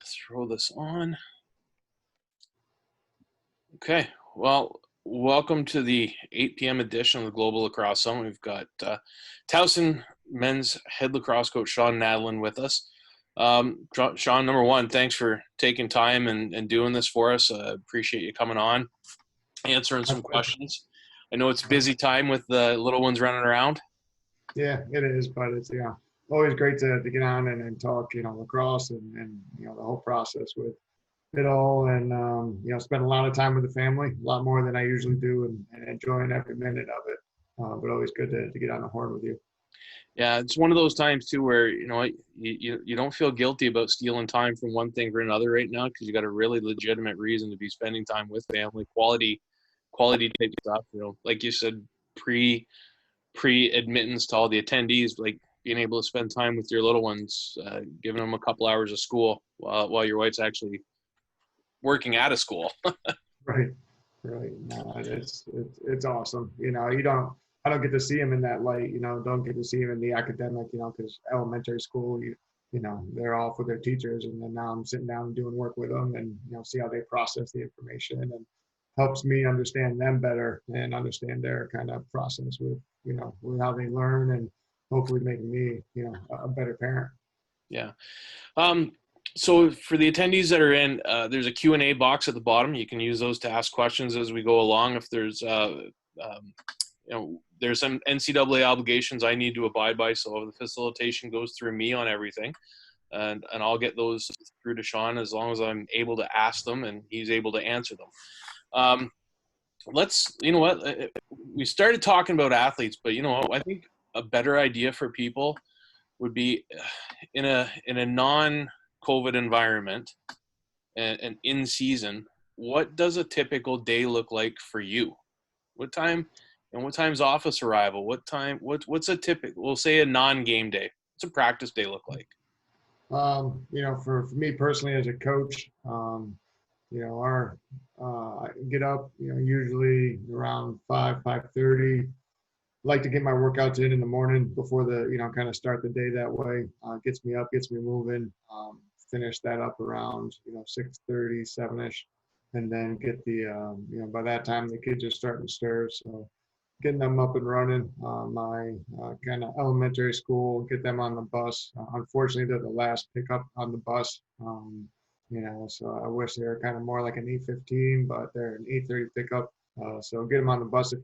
throw this on. Okay, well, welcome to the 8 p.m. edition of the Global Lacrosse Summit. We've got Towson men's head lacrosse coach Sean Nadlin with us. Sean, number one, thanks for taking time and doing this for us. Appreciate you coming on, answering some questions. I know it's a busy time with the little ones running around. Yeah, it is, but it's always great to get on and talk, lacrosse and the whole process with it all, and spend a lot of time with the family, a lot more than I usually do, and enjoying every minute of it. But always good to get on the horn with you. Yeah, it's one of those times too where you don't feel guilty about stealing time from one thing for another right now, because you got a really legitimate reason to be spending time with family, quality type stuff. Like you said, pre-admittance to all the attendees, like being able to spend time with your little ones, giving them a couple hours of school while your wife's actually working at a school. Right. No, it's awesome. I don't get to see them in that light. Don't get to see them in the academic. Because elementary school, they're off with their teachers, and then now I'm sitting down and doing work with them, and see how they process the information, and helps me understand them better and understand their kind of process with with how they learn, and hopefully making me a better parent. Yeah. So for the attendees that are in, there's a Q&A box at the bottom. You can use those to ask questions as we go along. If there's there's some NCAA obligations I need to abide by, so the facilitation goes through me on everything, and I'll get those through to Sean as long as I'm able to ask them and he's able to answer them. We started talking about athletes, but I think a better idea for people would be in a non-COVID environment and in season. What does a typical day look like for you? What time's office arrival? What's a typical, we'll say a non-game day? What's a practice day look like? For me personally as a coach, I get up, usually around 5:30. Like to get my workouts in the morning before kind of start the day that way. Gets me up, gets me moving. Finish that up around 6:30, 7ish, and then get the by that time the kids are starting to stir, so getting them up and running. My kind of elementary school, get them on the bus. Unfortunately, they're the last pickup on the bus. So I wish they were kind of more like an 8:15, but they're an 8:30 pickup. So get them on the bus if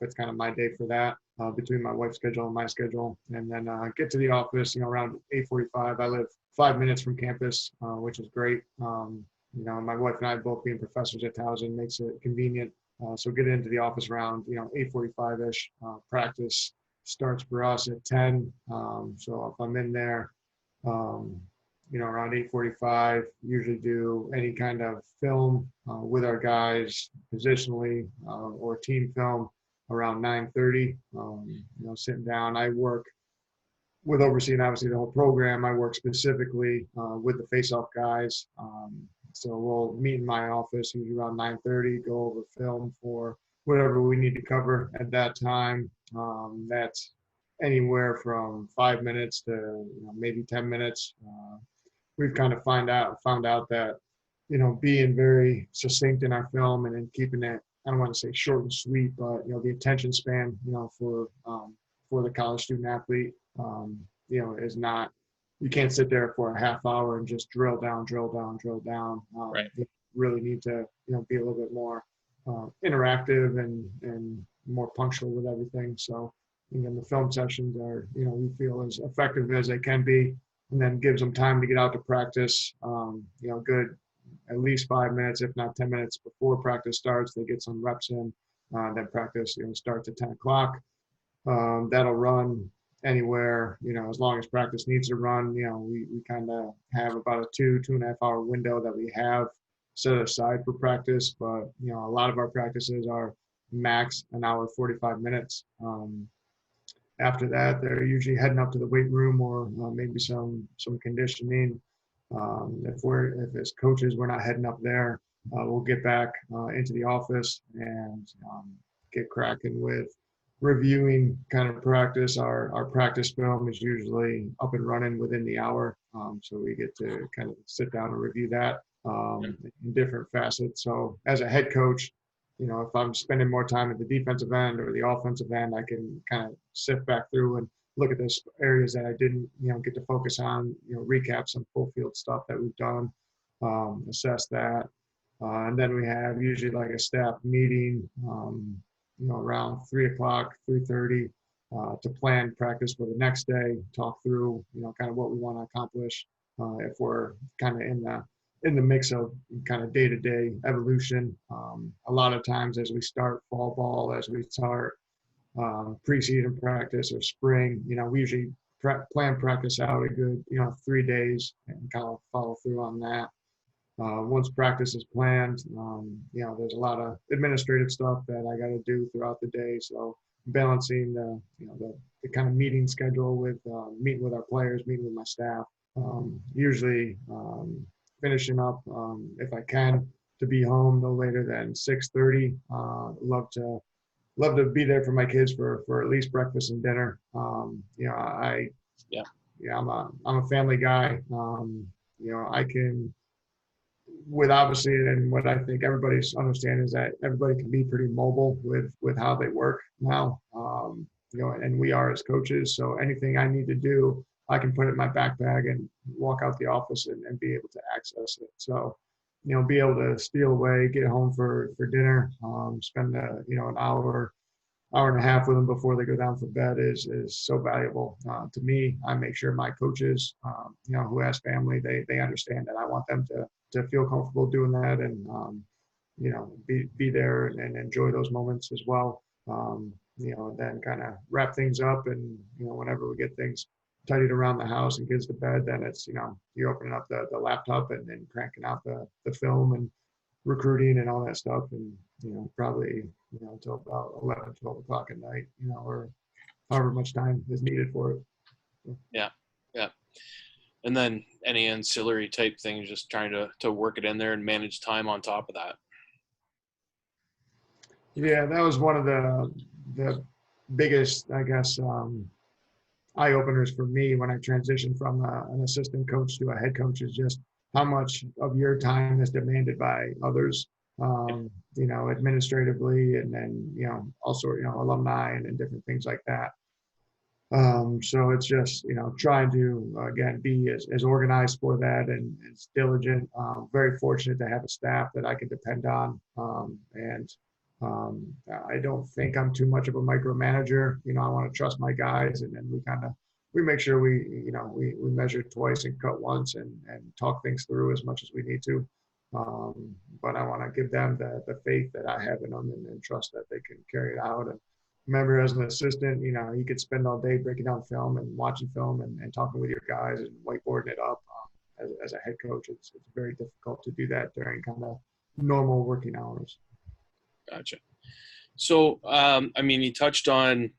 it's kind of my day for that, between my wife's schedule and my schedule, and then get to the office around 8:45. I live 5 minutes from campus, which is great. My wife and I both being professors at Towson makes it convenient. So get into the office around 8:45ish. Practice starts for us at 10. So if I'm in there around 8:45, usually do any kind of film with our guys positionally, or team film around 9:30. Sitting down, I work with overseeing obviously the whole program. I work specifically with the face-off guys. So we'll meet in my office usually around 9:30, go over film for whatever we need to cover at that time. That's anywhere from 5 minutes to maybe 10 minutes. We've kind of found out that being very succinct in our film and then keeping it, I don't want to say short and sweet, but the attention span for the college student athlete is not, you can't sit there for a half hour and just drill down. Right. You really need to be a little bit more interactive and more punctual with everything. So again, the film sessions are we feel as effective as they can be, and then gives them time to get out to practice. Good at least 5 minutes, if not 10 minutes before practice starts. They get some reps in. Then practice starts at 10 o'clock. That'll run anywhere, as long as practice needs to run. We kind of have about a 2.5 hour window that we have set aside for practice, but a lot of our practices are max an hour 45 minutes. After that, they're usually heading up to the weight room or maybe some conditioning. If as coaches we're not heading up there, we'll get back into the office and get cracking with reviewing kind of practice. Our practice film is usually up and running within the hour. So we get to kind of sit down and review that in different facets. So as a head coach, if I'm spending more time at the defensive end or the offensive end, I can kind of sift back through and look at those areas that I didn't, get to focus on, recap some full field stuff that we've done, assess that. And then we have usually like a staff meeting, around 3 o'clock, 3:30, to plan practice for the next day, talk through, kind of what we want to accomplish. If we're kind of in the mix of kind of day-to-day evolution, a lot of times as we start fall ball, as we start preseason practice or spring, we usually plan practice out a good, 3 days and kind of follow through on that. Once practice is planned, there's a lot of administrative stuff that I got to do throughout the day. So balancing the kind of meeting schedule with meeting with our players, meeting with my staff, usually finishing up if I can to be home no later than 6:30. Love to be there for my kids for at least breakfast and dinner. I'm a family guy. I can, with obviously, and what I think everybody's understanding is that everybody can be pretty mobile with how they work now. And we are as coaches. So anything I need to do, I can put it in my backpack and walk out the office and be able to access it. So, be able to steal away, get home for dinner, spend an hour and a half with them before they go down for bed is so valuable to me. I make sure my coaches, who has family, they understand that I want them to feel comfortable doing that and, be there and enjoy those moments as well. Then kind of wrap things up and, whenever we get things tidied around the house and kids to bed, then it's, you're opening up the laptop and then cranking out the film and recruiting and all that stuff. And, probably, until about 11, 12 o'clock at night, or however much time is needed for it. Yeah. And then any ancillary type things, just trying to work it in there and manage time on top of that. Yeah, that was one of the biggest, I guess, eye openers for me when I transitioned from an assistant coach to a head coach, is just how much of your time is demanded by others, administratively, and then, also, alumni and different things like that. So it's just, trying to, again, be as organized for that and as diligent. Very fortunate to have a staff that I can depend on. And I don't think I'm too much of a micromanager. I want to trust my guys, and then we make sure we measure twice and cut once and talk things through as much as we need to. But I want to give them the faith that I have in them and trust that they can carry it out. And remember, as an assistant, you could spend all day breaking down film and watching film and talking with your guys and whiteboarding it up. As a head coach, it's very difficult to do that during kind of normal working hours. Gotcha. So, you touched on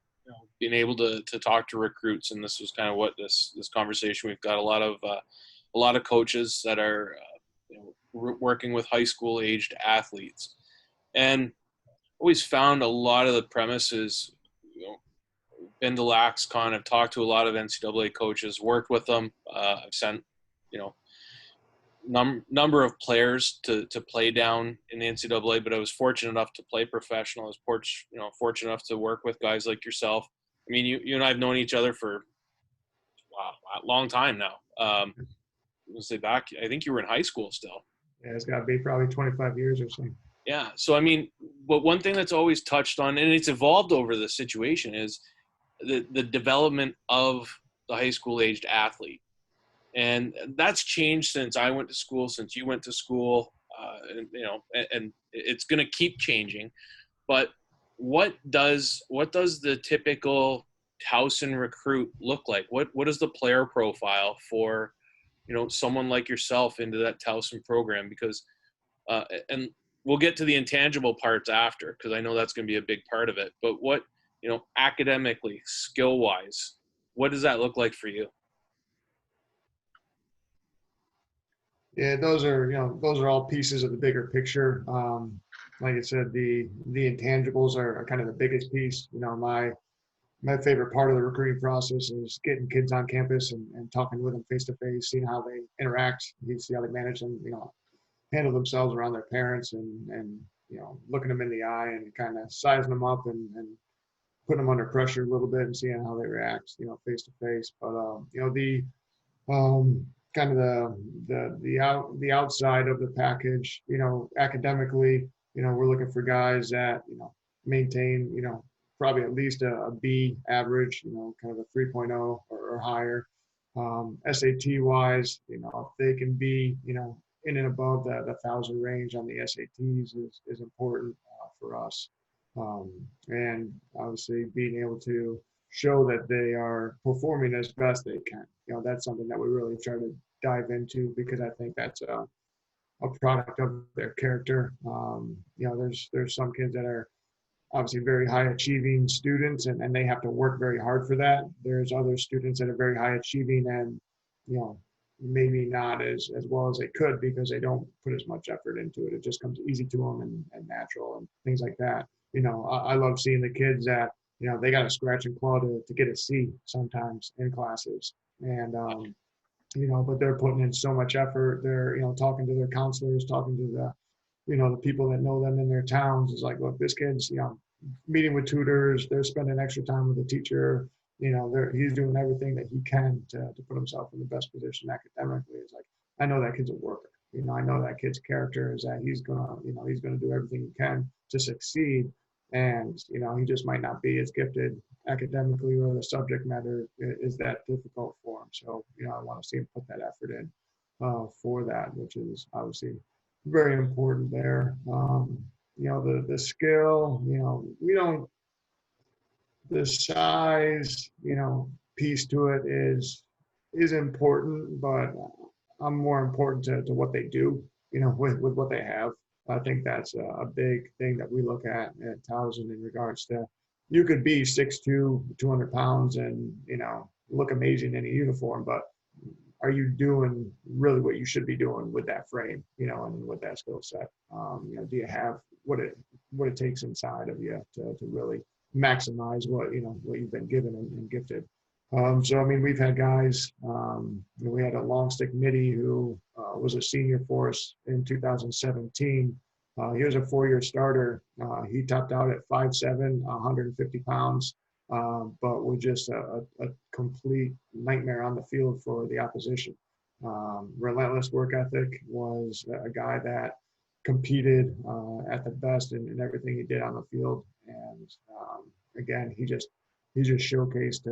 being able to talk to recruits, and this was kind of what this conversation. We've got a lot of coaches that are working with high school aged athletes, and always found a lot of the premises. Been to LaxCon, I've talked to a lot of NCAA coaches, worked with them. I've sent number of players to play down in the NCAA, but I was fortunate enough to play professional. I was fortunate enough to work with guys like yourself. You and I have known each other for a long time now. Let's say back, I think you were in high school still. Yeah, it's got to be probably 25 years or so. Yeah. So, but one thing that's always touched on, and it's evolved over the situation, is the development of the high school aged athlete. And that's changed since I went to school, since you went to school, and it's going to keep changing. But what does the typical Towson recruit look like? What is the player profile for, someone like yourself into that Towson program? Because, and we'll get to the intangible parts after, because I know that's going to be a big part of it. But what, academically, skill-wise, what does that look like for you? Yeah, those are all pieces of the bigger picture. like I said, the intangibles are kind of the biggest piece. My favorite part of the recruiting process is getting kids on campus and talking with them face to face, seeing how they interact, you see how they manage them, handle themselves around their parents, and looking them in the eye and kind of sizing them up and putting them under pressure a little bit and seeing how they react, face to face. But the kind of the outside of the package, academically, we're looking for guys that maintain, probably at least a B average, kind of a 3.0 or higher. SAT wise, if they can be, in and above the 1,000 range on the SATs is important for us. And obviously being able to show that they are performing as best they can. That's something that we really try to dive into because I think that's a product of their character. There's some kids that are obviously very high achieving students and they have to work very hard for that. There's other students that are very high achieving and, maybe not as well as they could because they don't put as much effort into it. It just comes easy to them and natural and things like that. I love seeing the kids that, they got to scratch and claw to get a C sometimes in classes. And, but they're putting in so much effort. They're, talking to their counselors, talking to the people that know them in their towns is like, look, this kid's, meeting with tutors, they're spending extra time with the teacher, he's doing everything that he can to put himself in the best position academically. It's like, I know that kid's a worker. I know that kid's character is that he's gonna do everything he can to succeed. And, he just might not be as gifted academically or the subject matter is that difficult for him. So, I want to see him put that effort in for that, which is obviously very important there. The skill, we don't, the size, piece to it is important, but I'm more important to what they do, with what they have. I think that's a big thing that we look at Towson in regards to you could be 6'2", 200 pounds and, look amazing in a uniform, but are you doing really what you should be doing with that frame, and with that skill set? Do you have what it takes inside of you to really maximize what you've been given and gifted? So, I mean, we've had guys, we had a long stick midi who was a senior for us in 2017. He was a 4-year starter. He topped out at 5'7", 150 pounds, but was just a complete nightmare on the field for the opposition. Relentless work ethic, was a guy that competed at the best in everything he did on the field. And again, he just showcased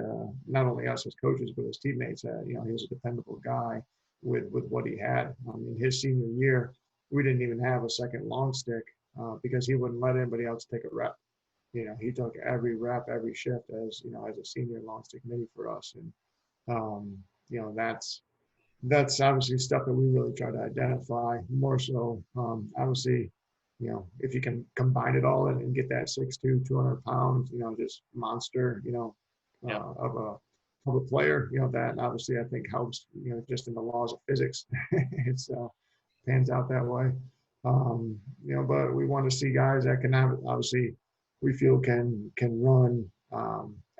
not only us as coaches, but his teammates that, he was a dependable guy with what he had. I mean, his senior year, we didn't even have a second long stick because he wouldn't let anybody else take a rep. He took every rep, every shift as a senior long stick midi for us. And, that's obviously stuff that we really try to identify more so. Obviously, if you can combine it all and get that 6'2", 200 pounds, just monster, of a player, that obviously I think helps, just in the laws of physics. It's pans out that way. But we want to see guys that can have, obviously, we feel can run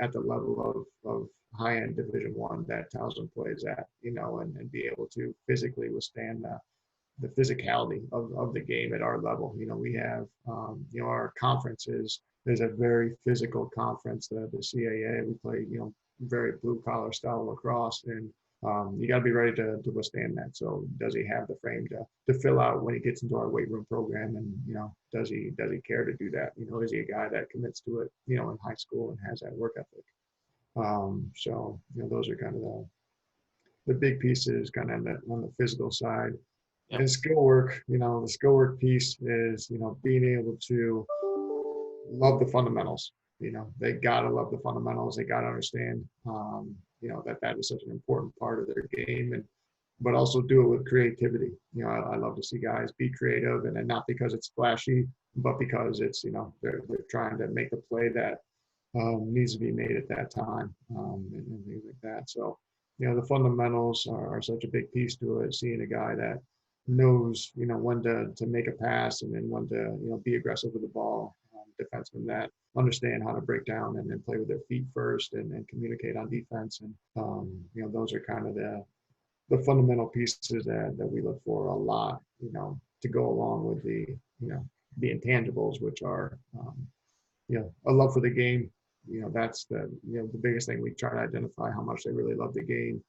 at the level of high-end Division I that Towson plays at, and be able to physically withstand the physicality of the game at our level. We have, our conferences, there's a very physical conference, the CAA. We play, very blue-collar style lacrosse, and you got to be ready to withstand that. So does he have the frame to fill out when he gets into our weight room program? And, does he care to do that? Is he a guy that commits to it, in high school and has that work ethic? So, those are kind of the big pieces kind of on the physical side. Yep. And skill work, the skill work piece is, being able to love the fundamentals. They got to love the fundamentals. They got to understand, that is such an important part of their game, but also do it with creativity. I love to see guys be creative, and then not because it's flashy, but because it's, they're trying to make the play that needs to be made at that time, and things like that. So, the fundamentals are such a big piece to it. Seeing a guy that, knows, when to make a pass and then when to, be aggressive with the ball. Defensemen that understand how to break down and then play with their feet first and communicate on defense. And, those are kind of the fundamental pieces that we look for a lot, to go along with the intangibles, which are, a love for the game. That's the biggest thing we try to identify how much they really love the game.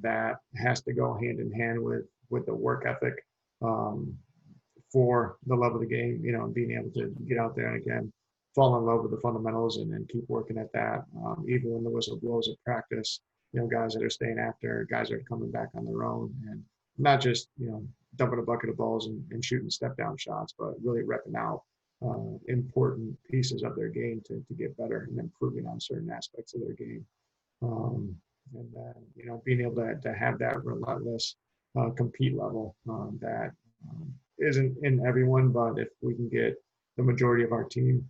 That has to go hand in hand with the work ethic, for the love of the game, and being able to get out there and again, fall in love with the fundamentals and then keep working at that. Even when the whistle blows at practice, guys that are staying after, guys that are coming back on their own and not just, dumping a bucket of balls and shooting step down shots, but really repping out important pieces of their game to get better and improving on certain aspects of their game. And then, being able to have that relentless compete level that isn't in everyone, but if we can get the majority of our team,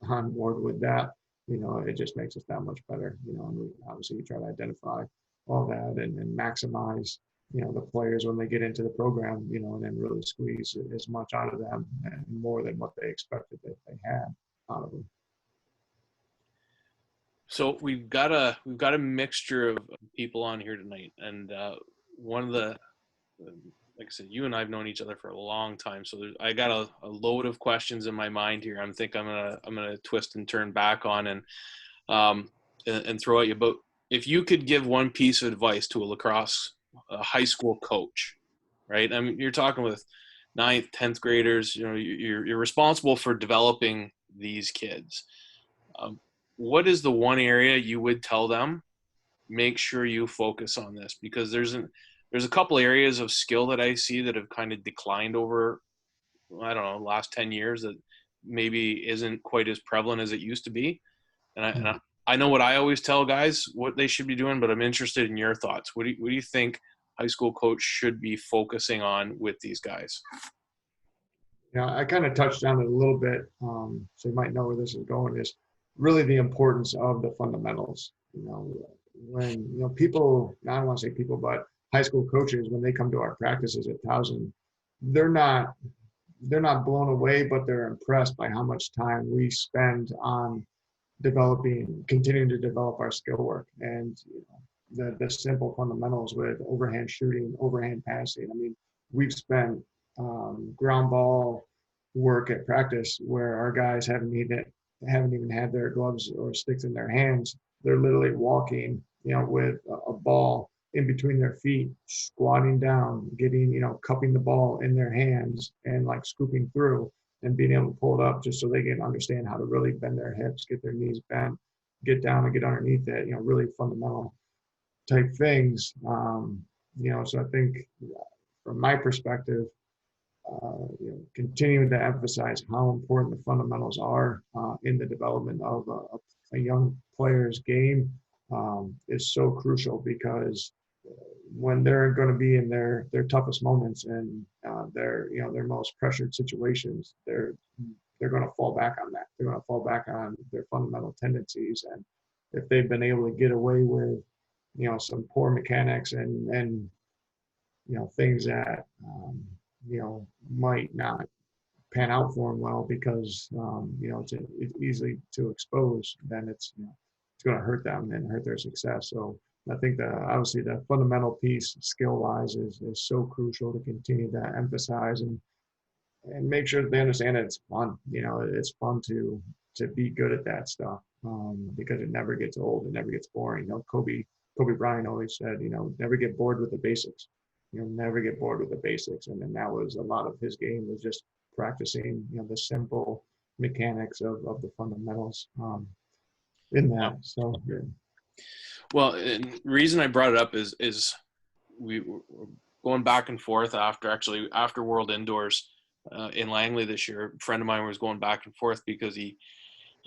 on board with that, it just makes us that much better, and we obviously try to identify all that and maximize, the players when they get into the program, and then really squeeze as much out of them and more than what they expected that they had out of them. So we've got a mixture of people on here tonight, and one of the, like I said, you and I have known each other for a long time, so I got a load of questions in my mind here. I'm gonna twist and turn back on and throw at you. But if you could give one piece of advice to a high school coach, right? I mean, you're talking with 9th, 10th graders. You're responsible for developing these kids. What is the one area you would tell them? Make sure you focus on this, because there's a couple areas of skill that I see that have kind of declined over, I don't know, last 10 years that maybe isn't quite as prevalent as it used to be. And I know what I always tell guys what they should be doing, but I'm interested in your thoughts. What do you think high school coach should be focusing on with these guys? I kind of touched on it a little bit, so you might know where this is going, is really the importance of the fundamentals. When, people, I don't want to say people, but high school coaches, when they come to our practices at Towson, they're not blown away, but they're impressed by how much time we spend on continuing to develop our skill work and the simple fundamentals with overhand shooting, overhand passing. I mean, we've spent ground ball work at practice where our guys haven't even had their gloves or sticks in their hands. They're literally walking, with a ball in between their feet, squatting down, getting, cupping the ball in their hands and like scooping through and being able to pull it up just so they can understand how to really bend their hips, get their knees bent, get down and get underneath it, really fundamental type things. So I think from my perspective, continuing to emphasize how important the fundamentals are in the development of a young player's game is so crucial, because when they're going to be in their toughest moments and their most pressured situations, they're going to fall back on that. They're going to fall back on their fundamental tendencies, and if they've been able to get away with some poor mechanics and things that might not pan out for them well because it's easily to expose, then it's going to hurt them and hurt their success. So I think that obviously the fundamental piece skill wise is so crucial to continue to emphasize and make sure that they understand that it's fun. It's fun to be good at that stuff because it never gets old, it never gets boring. Kobe Bryant always said, never get bored with the basics. You'll never get bored with the basics. And then that was a lot of his game, was just practicing, the simple mechanics of the fundamentals in that. So, yeah. Well, and the reason I brought it up is we were going back and forth after World Indoors in Langley this year. A friend of mine was going back and forth because he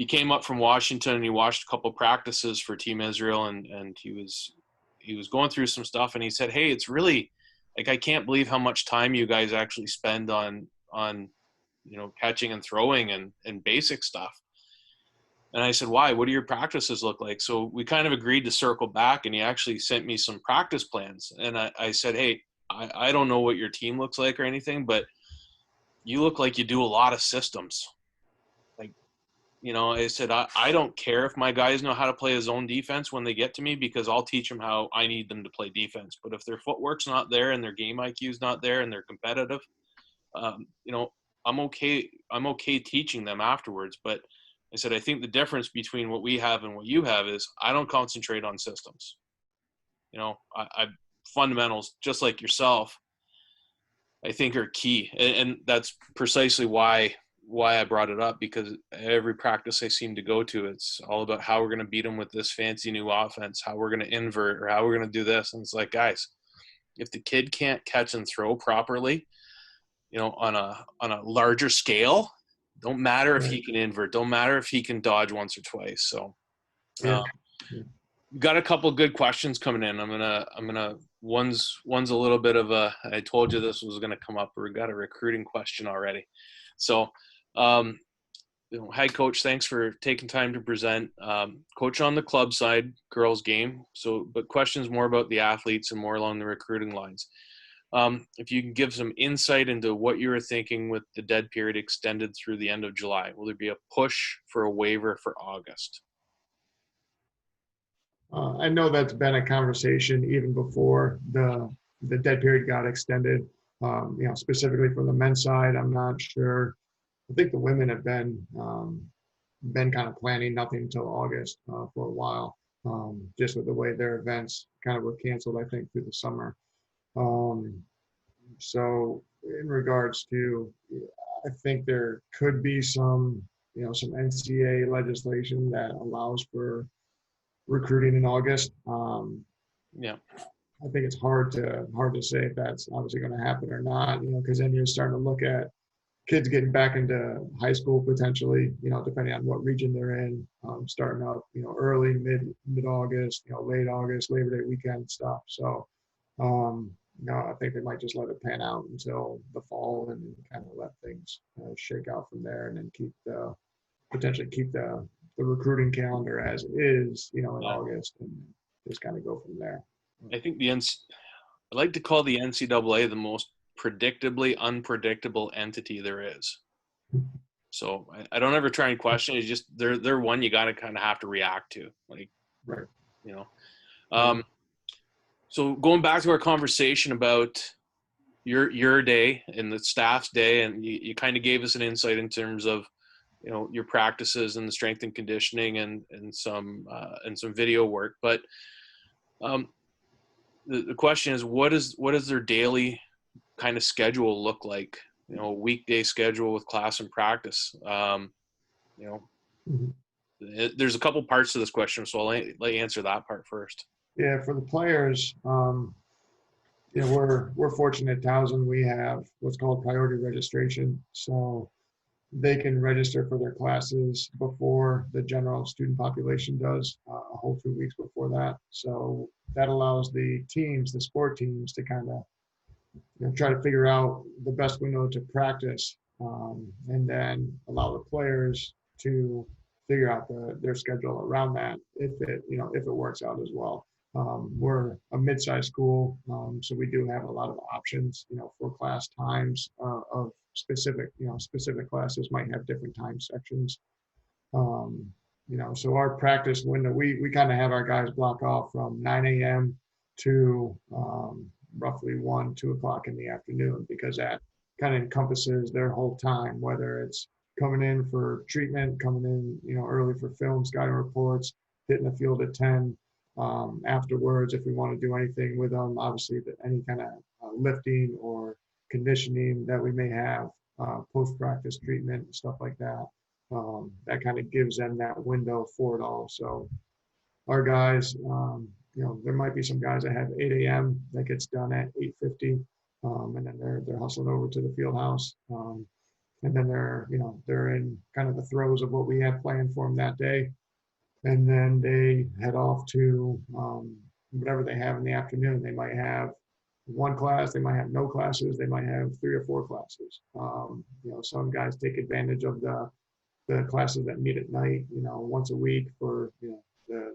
came up from Washington and he watched a couple practices for Team Israel, and he was going through some stuff, and he said, "Hey, it's really like, I can't believe how much time you guys actually spend on catching and throwing and basic stuff." And I said, "Why? What do your practices look like?" So we kind of agreed to circle back, and he actually sent me some practice plans. And I said, "Hey, I don't know what your team looks like or anything, but you look like you do a lot of systems. Like, I said, I don't care if my guys know how to play a zone defense when they get to me, because I'll teach them how I need them to play defense. But if their footwork's not there and their game IQ is not there and they're competitive, I'm okay. I'm okay teaching them afterwards. But I said, I think the difference between what we have and what you have is I don't concentrate on systems. I fundamentals, just like yourself, I think are key. And that's precisely why I brought it up, because every practice I seem to go to, it's all about how we're going to beat them with this fancy new offense, how we're going to invert, or how we're going to do this. And it's like, guys, if the kid can't catch and throw properly, on a larger scale, don't matter if he can invert, don't matter if he can dodge once or twice. So got a couple good questions coming in. I'm gonna one's a little bit of a, I told you this was gonna come up. We got a recruiting question already. So hi coach, thanks for taking time to present. Coach on the club side, girls game. So, but questions more about the athletes and more along the recruiting lines. If you can give some insight into what you were thinking with the dead period extended through the end of July, will there be a push for a waiver for August? I know that's been a conversation even before the dead period got extended. Specifically for the men's side, I'm not sure. I think the women have been kind of planning nothing until August for a while, just with the way their events kind of were canceled, I think, through the summer. So in regards to, I think there could be some NCAA legislation that allows for recruiting in August. Yeah. I think it's hard to say if that's obviously going to happen or not, because then you're starting to look at kids getting back into high school potentially, depending on what region they're in, starting out, early, mid-August, late August, Labor Day weekend stuff. So, I think they might just let it pan out until the fall and kind of let things shake out from there, and then potentially keep the recruiting calendar as it is, in August, and just kind of go from there. I think I like to call the NCAA the most predictably unpredictable entity there is. So I don't ever try and question it. It's just they're one you got to kind of have to react to, like, right. So going back to our conversation about your day and the staff's day, and you kind of gave us an insight in terms of your practices and the strength and conditioning and some video work, but the question is, what does their daily kind of schedule look like? Weekday schedule with class and practice. There's a couple parts to this question, so I'll let you answer that part first. Yeah, for the players, we're fortunate at Towson. We have what's called priority registration, so they can register for their classes before the general student population does, a whole 2 weeks before that. So that allows the sport teams, to kind of try to figure out the best window to practice, and then allow the players to figure out their schedule around that if it works out as well. We're a mid-sized school, so we do have a lot of options, for class times of specific classes might have different time sections. So our practice window, we kind of have our guys block off from 9 a.m. to roughly 1, 2 o'clock in the afternoon, because that kind of encompasses their whole time, whether it's coming in for treatment, coming in, early for film, scouting reports, hitting the field at 10. Afterwards, if we want to do anything with them, obviously any kind of lifting or conditioning that we may have, post-practice treatment, stuff like that. That kind of gives them that window for it all. So our guys, there might be some guys that have 8 a.m. that gets done at 8:50, and then they're hustling over to the field house, and then they're in kind of the throes of what we have planned for them that day, and then they head off to whatever they have in the afternoon. They might have one class, they might have no classes, they might have 3 or 4 classes. Some guys take advantage of the classes that meet at night, once a week for the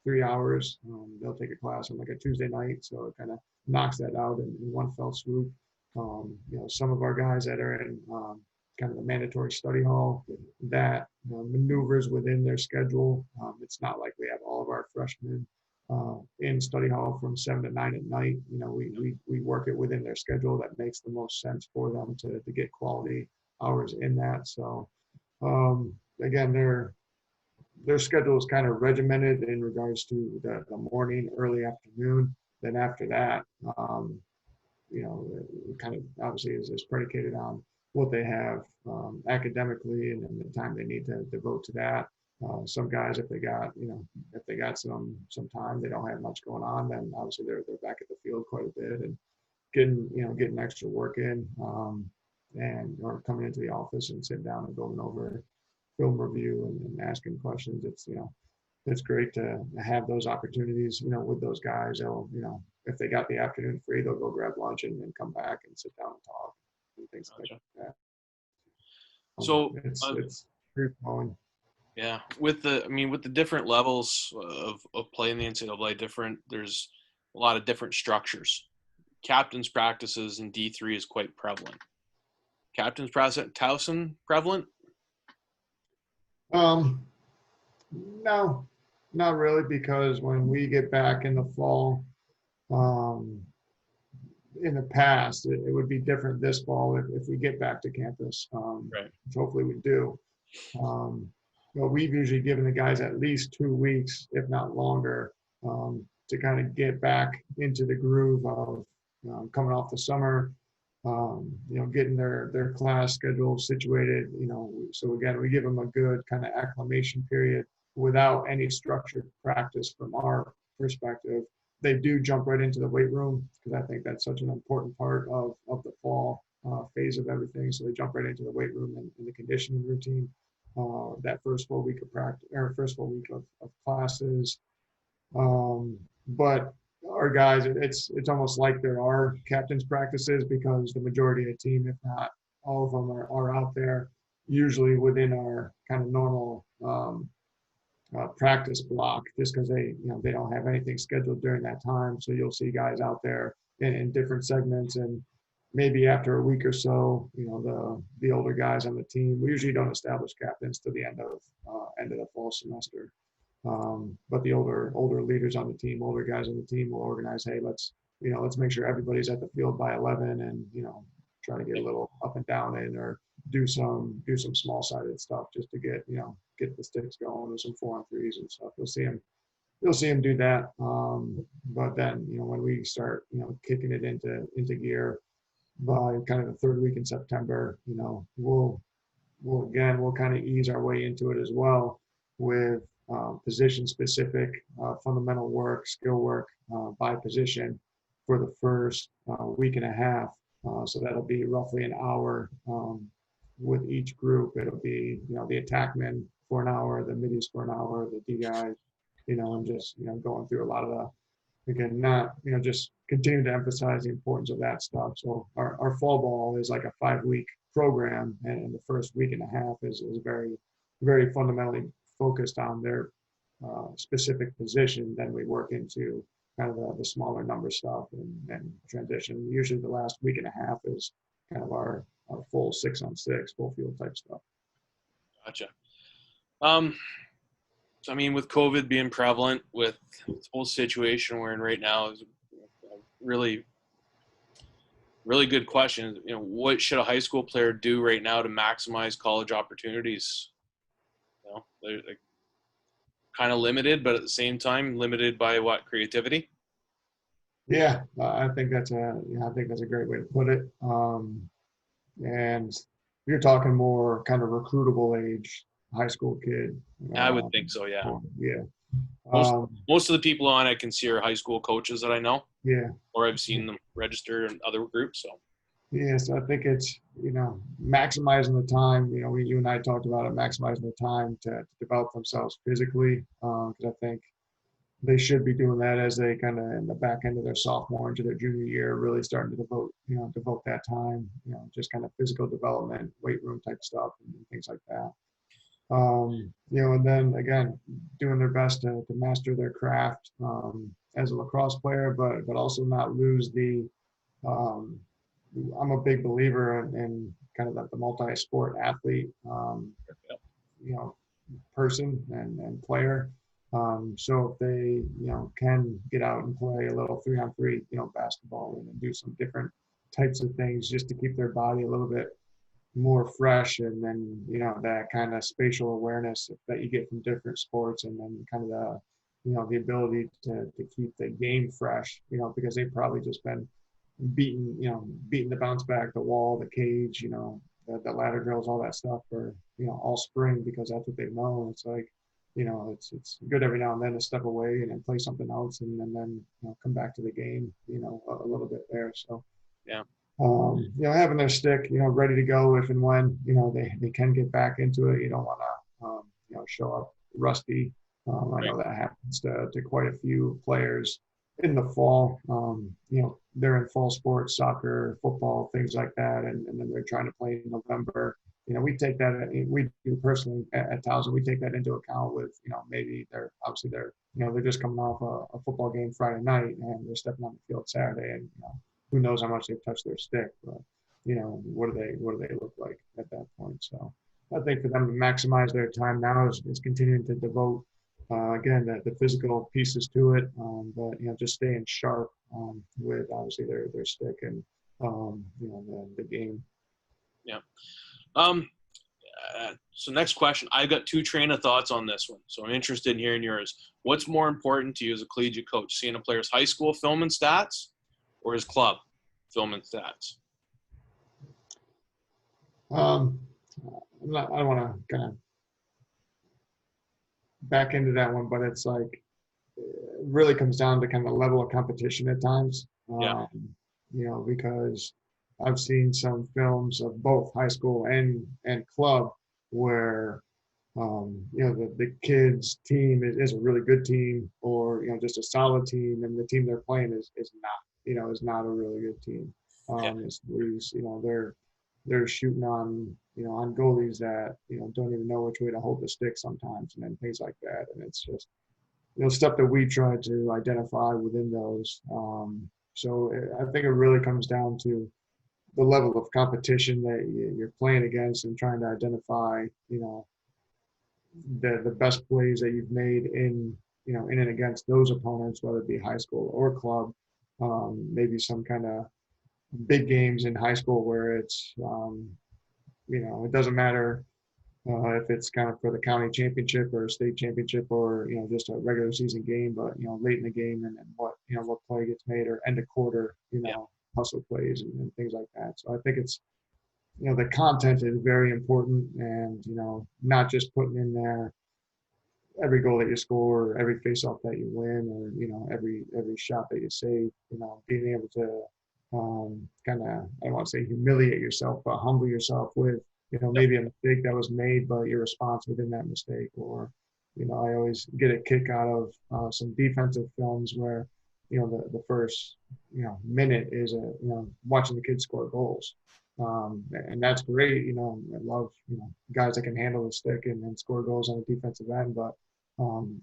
3 hours. They'll take a class on like a Tuesday night, so it kind of knocks that out in one fell swoop. Some of our guys that are in kind of the mandatory study hall that maneuvers within their schedule. It's not like we have all of our freshmen in study hall from 7 to 9 at night. We work it within their schedule that makes the most sense for them to get quality hours in that. So again, their schedule is kind of regimented in regards to the morning, early afternoon. Then after that, kind of obviously is predicated on what they have academically and the time they need to devote to that. Some guys, if they got some time, they don't have much going on, then obviously they're back at the field quite a bit and getting extra work in, and or coming into the office and sitting down and going over film review and asking questions. It's great to have those opportunities, with those guys. They'll, if they got the afternoon free, they'll go grab lunch and then come back and sit down and talk and things like that. So it's pretty flowing. Yeah, with the different levels of playing the NCAA, there's a lot of different structures. Captains practices in D3 is quite prevalent. Captains practice at Towson prevalent? No, not really, because when we get back in the fall, in the past, it would be different this fall if we get back to campus, Right. which hopefully we do. We've usually given the guys at least 2 weeks, if not longer, to kind of get back into the groove of coming off the summer, getting their class schedule situated, so again, we give them a good kind of acclimation period without any structured practice from our perspective. They do jump right into the weight room because I think that's such an important part of the fall phase of everything. So they jump right into the weight room and the conditioning routine that first full week of practice or first full week of classes. But our guys, it's almost like there are captains practices because the majority of the team, if not all of them, are out there usually within our kind of normal practice block, just because they don't have anything scheduled during that time. So you'll see guys out there in different segments, and maybe after a week or so, the older guys on the team. We usually don't establish captains to the end of the fall semester. But the older leaders on the team, older guys on the team will organize, hey, let's make sure everybody's at the field by 11 and, try to get a little up and down in or do some small sided stuff just to get the sticks going with some 4-on-3s and stuff. You'll see him do that. But then, when we start, kicking it into gear by kind of the third week in September, we'll kind of ease our way into it as well with position specific fundamental work, skill work by position for the first week and a half. So that'll be roughly an hour with each group. It'll be, the attackmen for an hour, the middies for an hour, the D guys, and just, going through a lot of again, not, just continue to emphasize the importance of that stuff. So our fall ball is like a 5-week program, and the first week and a half is very, very fundamentally focused on their specific position. Then we work into kind of the smaller number stuff and transition. Usually the last week and a half is kind of our full 6-on-6, full field type stuff. Gotcha. So, with COVID being prevalent, with the whole situation we're in right now, is a really, really good question. What should a high school player do right now to maximize college opportunities? They're kind of limited, but at the same time limited by what? Creativity? Yeah, I think that's a great way to put it. And you're talking more kind of recruitable age high school kid. I would think so, yeah. Yeah. Most of the people on I can see are high school coaches that I know. Yeah. Or I've seen them register in other groups. So. Yeah, so I think it's, maximizing the time. You and I talked about it, maximizing the time to develop themselves physically, because I think they should be doing that as they kind of in the back end of their sophomore into their junior year, really starting to devote that time, just kind of physical development, weight room type stuff and things like that. And then again, doing their best to master their craft as a lacrosse player, but also not lose the. Um, I'm a big believer in kind of the multi-sport athlete, you know, person and player. So if they, can get out and play a little 3-on-3, basketball and do some different types of things just to keep their body a little bit more fresh, and then that kind of spatial awareness that you get from different sports, and then kind of the ability to keep the game fresh, because they've probably just been beating the bounce back, the wall, the cage, the ladder drills, all that stuff for all spring, because that's what they know. And it's like, it's good every now and then to step away and then play something else, and then come back to the game a little bit there. So Yeah. Having their stick, ready to go if and when, they can get back into it. You don't want to, show up rusty. I know that happens to quite a few players in the fall. They're in fall sports, soccer, football, things like that, and then they're trying to play in November. We take that, we do personally at Towson, we take that into account with, maybe they're they're just coming off a football game Friday night and they're stepping on the field Saturday, and, who knows how much they've touched their stick, but, what do they look like at that point? So I think for them to maximize their time now is continuing to devote, again, the physical pieces to it, but, just staying sharp with obviously their stick and, the game. Yeah. So next question, I got two train of thoughts on this one, so I'm interested in hearing yours. What's more important to you as a collegiate coach, seeing a player's high school film and stats or his club film and stats? I don't want to kind of back into that one, but it's like, it really comes down to kind of level of competition at times. Yeah. Because I've seen some films of both high school and club where, the kids' team is a really good team, or, just a solid team, and the team they're playing is not, is not a really good team. It's these, they're shooting on, on goalies that, don't even know which way to hold the stick sometimes, and then things like that. And it's just, stuff that we try to identify within those. So I think it really comes down to the level of competition that you're playing against, and trying to identify, the best plays that you've made in and against those opponents, whether it be high school or club. Maybe some kind of big games in high school where it's, it doesn't matter if it's kind of for the county championship or a state championship, or, just a regular season game, but, late in the game, and what play gets made, or end of quarter, hustle plays and things like that. So I think it's, the content is very important, and, not just putting in there every goal that you score, or every faceoff that you win, or, every shot that you save, being able to kind of, I don't want to say humiliate yourself, but humble yourself with, maybe a mistake that was made, but your response within that mistake. Or, I always get a kick out of some defensive films where, the first, minute is watching the kids score goals. And that's great. I love, guys that can handle the stick and score goals on the defensive end, but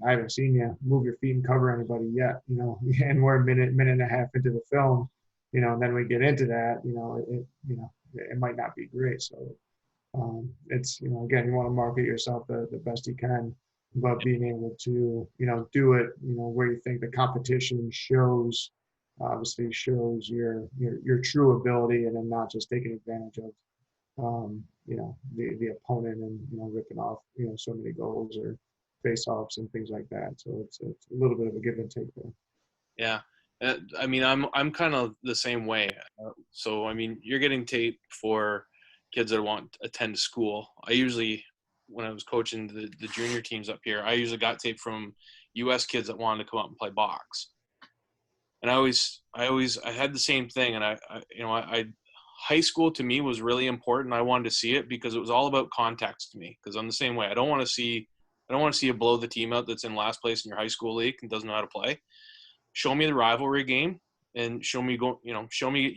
I haven't seen you move your feet and cover anybody yet, and we're a minute and a half into the film, and then we get into that, it might not be great. So it's, again, you want to market yourself the best you can, but being able to, do it, where you think the competition obviously shows your true ability, and then not just taking advantage of, the opponent, and, ripping off, so many goals or face-offs and things like that. So it's a little bit of a give and take there. Yeah. I mean, I'm kind of the same way. So, I mean, you're getting tape for kids that want to attend school. I usually, when I was coaching the junior teams up here, I usually got tape from U.S. kids that wanted to come out and play box. And I had the same thing. And I high school to me was really important. I wanted to see it because it was all about context to me. Because I'm the same way. I don't want to see you blow the team out that's in last place in your high school league and doesn't know how to play. Show me the rivalry game, and show me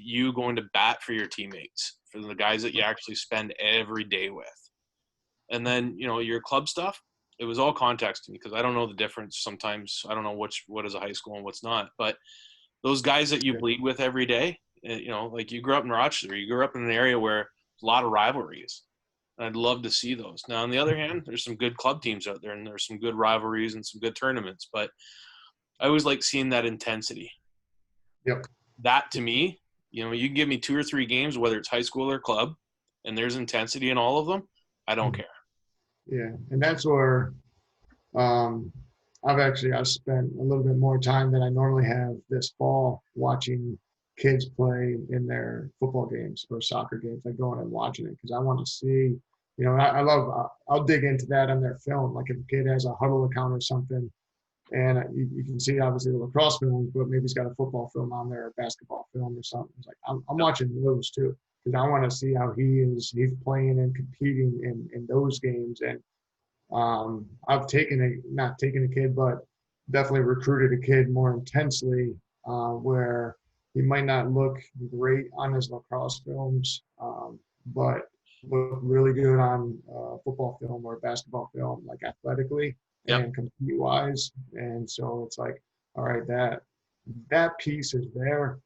you going to bat for your teammates, for the guys that you actually spend every day with. And then, your club stuff, it was all context to me because I don't know the difference sometimes. I don't know what is a high school and what's not. But those guys that you bleed with every day, like you grew up in Rochester, you grew up in an area where there's a lot of rivalries. And I'd love to see those. Now, on the other hand, there's some good club teams out there and there's some good rivalries and some good tournaments. But I always like seeing that intensity. Yep. That to me, you can give me 2 or 3 games, whether it's high school or club, and there's intensity in all of them. I don't care. Yeah, and that's where I've spent a little bit more time than I normally have this fall watching kids play in their football games or soccer games. I go in and watching it because I want to see, I love, I'll dig into that on their film. Like if a kid has a huddle account or something, and you can see obviously the lacrosse film, but maybe he's got a football film on there, or basketball film or something. It's like I'm watching those too because I want to see how he's playing and competing in those games. And I've not taken a kid, but definitely recruited a kid more intensely where he might not look great on his lacrosse films, but look really good on football film or basketball film, like athletically and compete wise. And so it's like, all right, that piece is there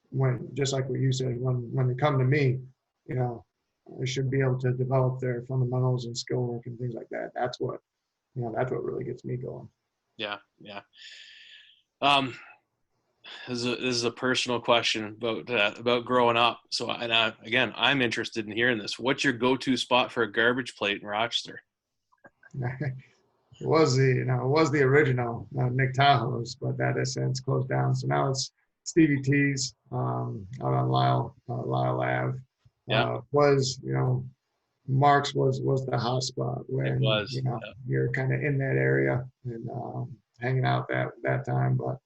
when, just like what you said, when they come to me, I should be able to develop their fundamentals and skill work and things like that. That's what really gets me going. Yeah. This is a personal question about growing up. So, again, I'm interested in hearing this. What's your go-to spot for a garbage plate in Rochester? It was the original Nick Tahoe's, but that has since closed down. So now it's Stevie T's out on Lyle Ave. Mark's was the hot spot when you're kind of in that area and hanging out that time. But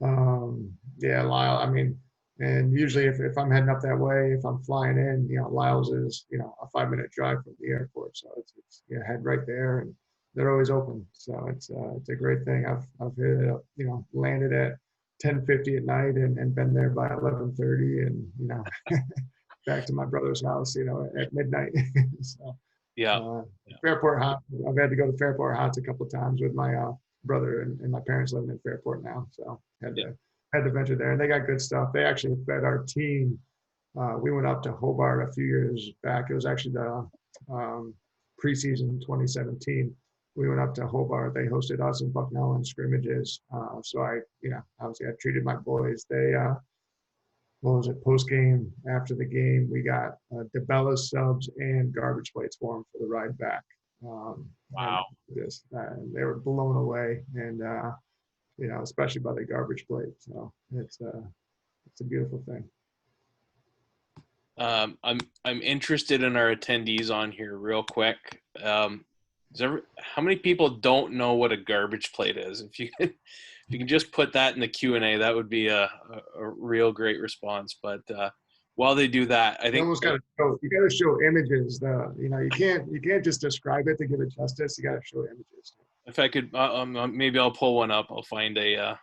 Lyle. I mean, and usually if I'm heading up that way, if I'm flying in, Lyle's is a 5-minute drive from the airport, so it's head right there, and they're always open. So it's a great thing. I've hit it up, landed at 10:50 at night and been there by 11:30, and back to my brother's house, at midnight. So, Fairport Hot. I've had to go to Fairport Hots a couple of times with my brother and my parents living in Fairport now. So had to venture there, and they got good stuff. They actually fed our team. We went up to Hobart a few years back. It was actually the preseason 2017. We went up to Hobart. They hosted us in Bucknell in scrimmages. So obviously I treated my boys. They what was it, post game, after the game, we got DeBella subs and garbage plates for them for the ride back. Wow. They were blown away, and especially by the garbage plate. So it's a beautiful thing. I'm interested in our attendees on here real quick. How many people don't know what a garbage plate is? If you can just put that in the Q&A, that would be a real great response. But while they do that, I think you almost got to show images. You can't just describe it to give it justice. You got to show images. If I could, maybe I'll pull one up. I'll find a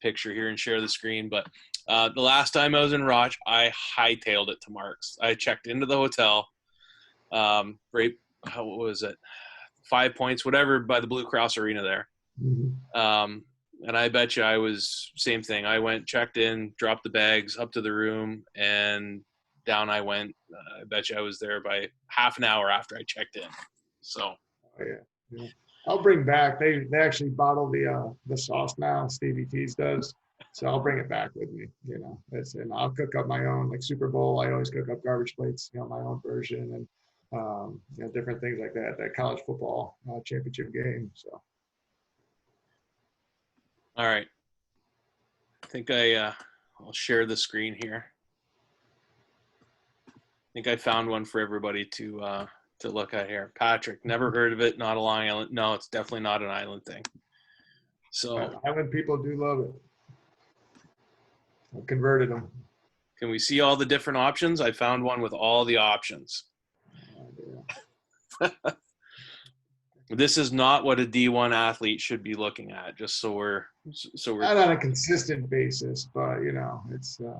picture here and share the screen. But the last time I was in Roch, I hightailed it to Mark's. I checked into the hotel. What was it? 5 Points, whatever, by the Blue Cross Arena there. Mm-hmm. And I bet you I was same thing. I went, checked in, dropped the bags up to the room, and down I went. I bet you I was there by half an hour after I checked in. So. Oh, yeah. I'll bring back. They actually bottle the sauce now. Stevie T's does. So I'll bring it back with me. And I'll cook up my own, like Super Bowl. I always cook up garbage plates. My own version, and different things like that. That college football championship game. So. All right. I think I'll share the screen here. I think I found one for everybody to look at here. Patrick, never heard of it. Not a Long Island. No, it's definitely not an island thing. So island people do love it. I converted them. Can we see all the different options? I found one with all the options. This is not what a D1 athlete should be looking at. Just so we're not on a consistent basis, but it's it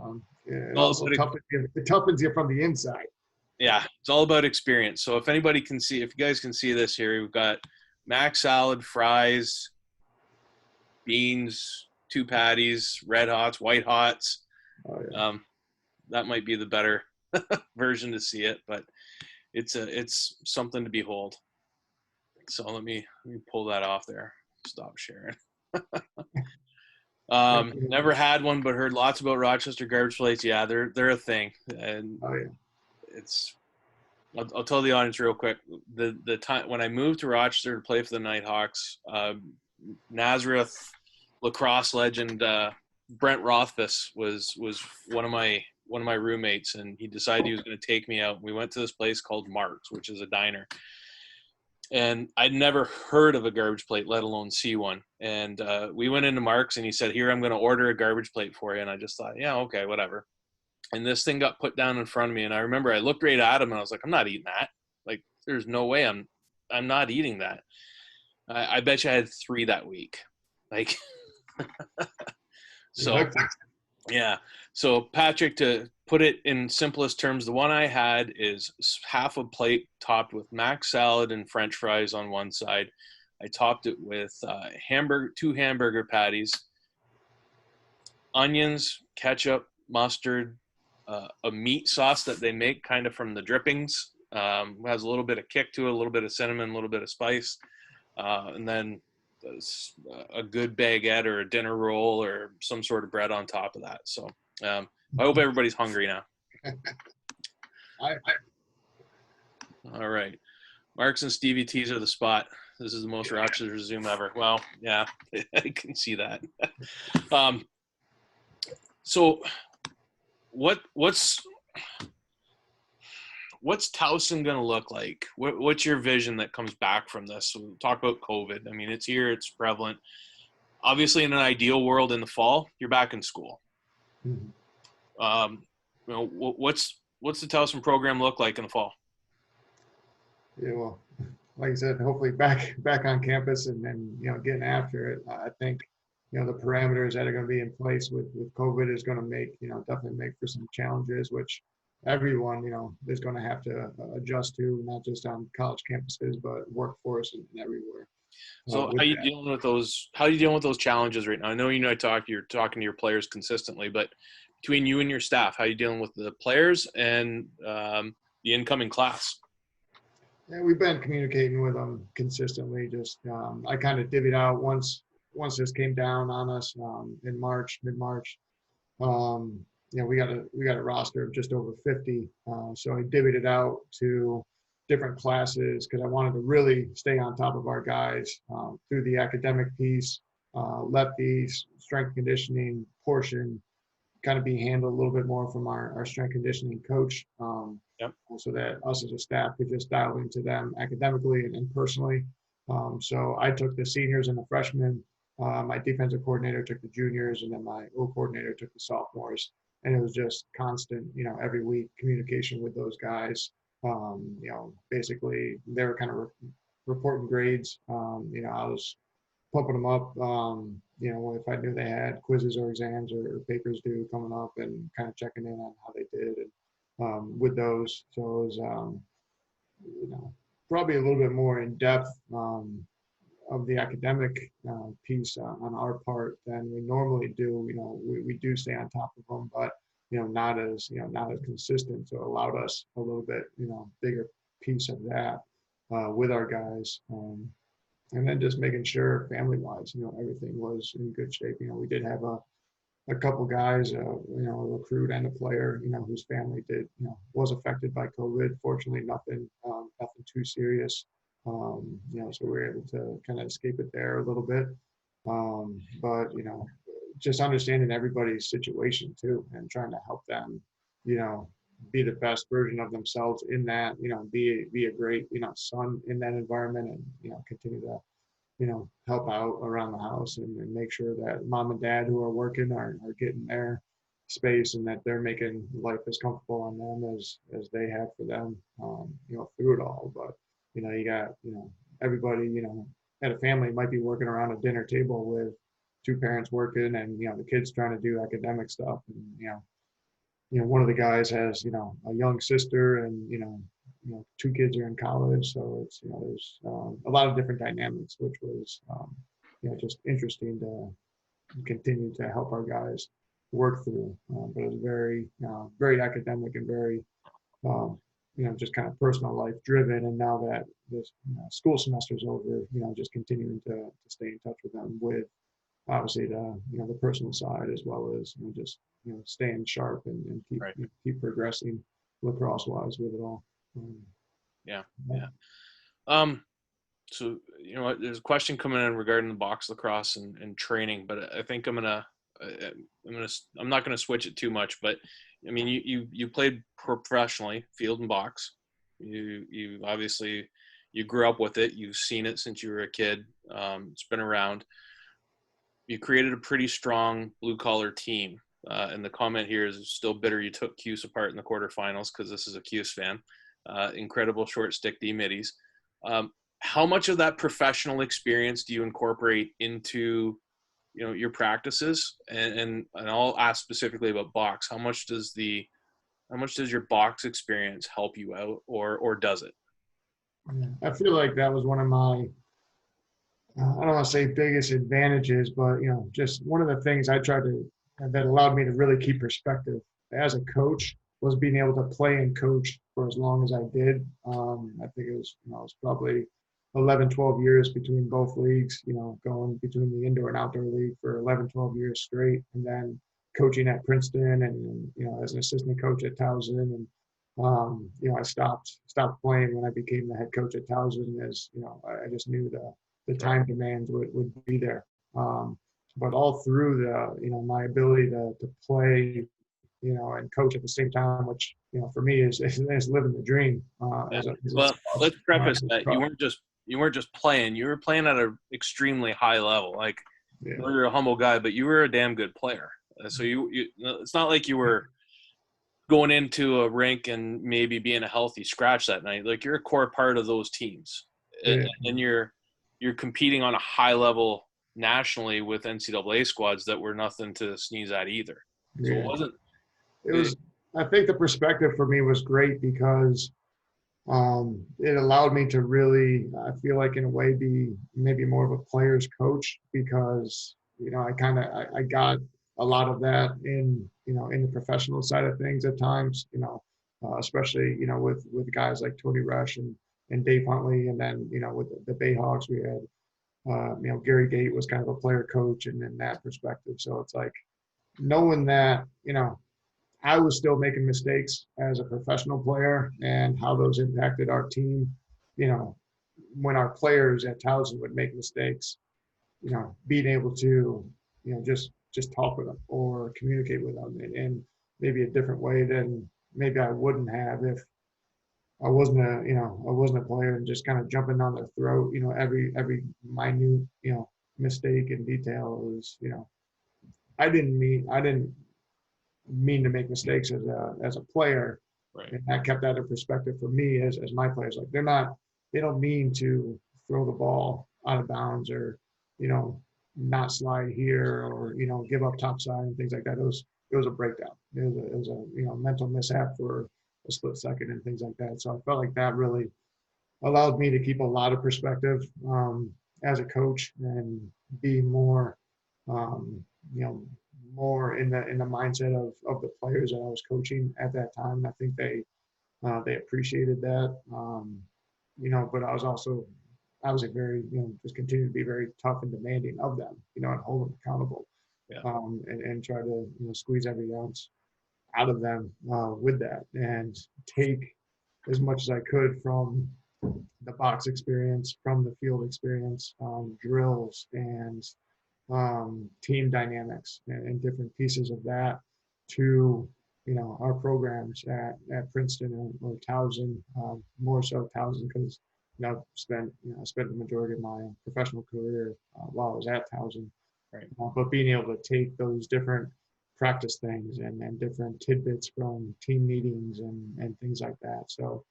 toughens you from the inside. Yeah, it's all about experience. So if anybody can see, if you guys can see this here, we've got mac salad, fries, beans, 2 patties, red hots, white hots. Oh, yeah. That might be the better version to see it, but it's something to behold. So let me pull that off there. Stop sharing. Never had one, but heard lots about Rochester garbage plates. Yeah, they're a thing, and Oh, yeah. it's. I'll tell the audience real quick. The time when I moved to Rochester to play for the Nighthawks, Nazareth lacrosse legend Brent Rothfuss was one of my roommates, and he decided he was going to take me out. We went to this place called Mark's, which is a diner, and I'd never heard of a garbage plate, let alone see one. And we went into Mark's, and he said, "Here, I'm going to order a garbage plate for you." And I just thought, yeah, okay, whatever. And this thing got put down in front of me, and I remember I looked right at him, and I was like, "I'm not eating that. Like, there's no way I'm not eating that." I bet you I had 3 that week. Like, so yeah. So Patrick, to put it in simplest terms, the one I had is half a plate topped with mac salad and French fries on one side. I topped it with 2 hamburger patties, onions, ketchup, mustard, a meat sauce that they make kind of from the drippings. Has a little bit of kick to it, a little bit of cinnamon, a little bit of spice, and then a good baguette or a dinner roll or some sort of bread on top of that. So I hope everybody's hungry now. All right. Marks and Stevie T's are the spot. This is the most Rochester Zoom ever. Well, yeah, I can see that. So what's Towson going to look like? What's your vision that comes back from this? We'll talk about COVID. I mean, it's here, it's prevalent. Obviously, in an ideal world in the fall, you're back in school. Mm-hmm. What's the Towson program look like in the fall? Yeah, well, like I said, hopefully back on campus and getting after it. I think the parameters that are going to be in place with COVID is going to make definitely make for some challenges, which everyone is going to have to adjust to, not just on college campuses but workforce and everywhere. So how are you dealing with those challenges right now? I know you're talking to your players consistently, but between you and your staff, how are you dealing with the players and the incoming class? Yeah, we've been communicating with them consistently. Just I kind of divvied out once this came down on us in mid-March. We got a roster of just over 50. So I divvied it out to different classes because I wanted to really stay on top of our guys through the academic piece, lefties, strength conditioning portion, kind of be handled a little bit more from our strength conditioning coach. Yep. So that us as a staff could just dial into them academically and personally. So I took the seniors and the freshmen. My defensive coordinator took the juniors, and then my O coordinator took the sophomores. And it was just constant, every week communication with those guys. Basically they were kind of reporting grades. I was pumping them up, if I knew they had quizzes or exams or papers due coming up, and kind of checking in on how they did and with those. So it was, probably a little bit more in depth of the academic piece on our part than we normally do. We do stay on top of them, but not as consistent. So it allowed us a little bit bigger piece of that with our guys. And then just making sure family-wise, everything was in good shape. We did have a couple guys, a recruit and a player, whose family was affected by COVID. Fortunately, nothing too serious. So we were able to kind of escape it there a little bit. But just understanding everybody's situation too, and trying to help them, be the best version of themselves in that, be a great, son in that environment, and, continue to, help out around the house and make sure that mom and dad who are working are getting their space, and that they're making life as comfortable on them as they have for them, through it all. But, you got, everybody, at a family might be working around a dinner table with 2 parents working and, the kids trying to do academic stuff, and, one of the guys has, a young sister, and, 2 kids are in college. So it's, there's a lot of different dynamics, which was, just interesting to continue to help our guys work through. But it was very academic and very, um, just kind of personal life driven. And now that this school semester's over, just continuing to stay in touch with them with obviously the personal side, as well as just staying sharp and keep Right. keep progressing lacrosse wise with it all. Yeah. Yeah. Yeah. So there's a question coming in regarding the box lacrosse and training, but I think I'm not gonna switch it too much. But I mean, you played professionally, field and box. You obviously you grew up with it. You've seen it since you were a kid. It's been around. You created a pretty strong blue collar team. And the comment here is still bitter you took Cuse apart in the quarterfinals, because this is a Cuse fan. Incredible short stick D middies. How much of that professional experience do you incorporate into your practices? And I'll ask specifically about box. How much does your box experience help you out, or does it? I feel like that was one of my I don't want to say biggest advantages, but just one of the things I tried to that allowed me to really keep perspective as a coach was being able to play and coach for as long as I did. I think it was probably 11, 12 years between both leagues, going between the indoor and outdoor league for 11, 12 years straight, and then coaching at Princeton, and as an assistant coach at Towson. And I stopped playing when I became the head coach at Towson, as I just knew the time demands would be there. But all through my ability to play, and coach at the same time, which, for me is living the dream. Well, let's preface that you weren't just playing. You were playing at an extremely high level. Like, yeah. you're a humble guy, but you were a damn good player. So it's not like you were going into a rink and maybe being a healthy scratch that night. Like, you're a core part of those teams, Yeah. and you're competing on a high level nationally with NCAA squads that were nothing to sneeze at either. So Yeah. it wasn't. It was. I think the perspective for me was great because it allowed me to really, I feel like, in a way, be maybe more of a player's coach, because I got a lot of that in the professional side of things at times, especially with guys like Tony Rush and Dave Huntley, and then with the Bayhawks we had Gary Gate was kind of a player coach, and in that perspective. So it's like knowing that I was still making mistakes as a professional player, and how those impacted our team. When our players at Towson would make mistakes, being able to, just talk with them or communicate with them in maybe a different way than maybe I wouldn't have if I wasn't a player, and just kind of jumping down their throat. Every minute, mistake and detail was, I didn't mean to make mistakes as a player, Right. and that kept that in perspective for me as my players. Like, they don't mean to throw the ball out of bounds, or not slide here, or give up topside and things like that. It was a breakdown. It was a mental mishap for a split second and things like that. So I felt like that really allowed me to keep a lot of perspective as a coach, and be more, um, you know, more in the mindset of the players that I was coaching at that time. And I think they appreciated that. But I was also obviously very, just continue to be very tough and demanding of them, and hold them accountable, Yeah. and try to squeeze every ounce out of them with that, and take as much as I could from the box experience, from the field experience, drills, and team dynamics, and different pieces of that, to our programs at Princeton or Towson, more so Towson, because I spent the majority of my professional career while I was at Towson. Right. But being able to take those different practice things and different tidbits from team meetings and things like that. So,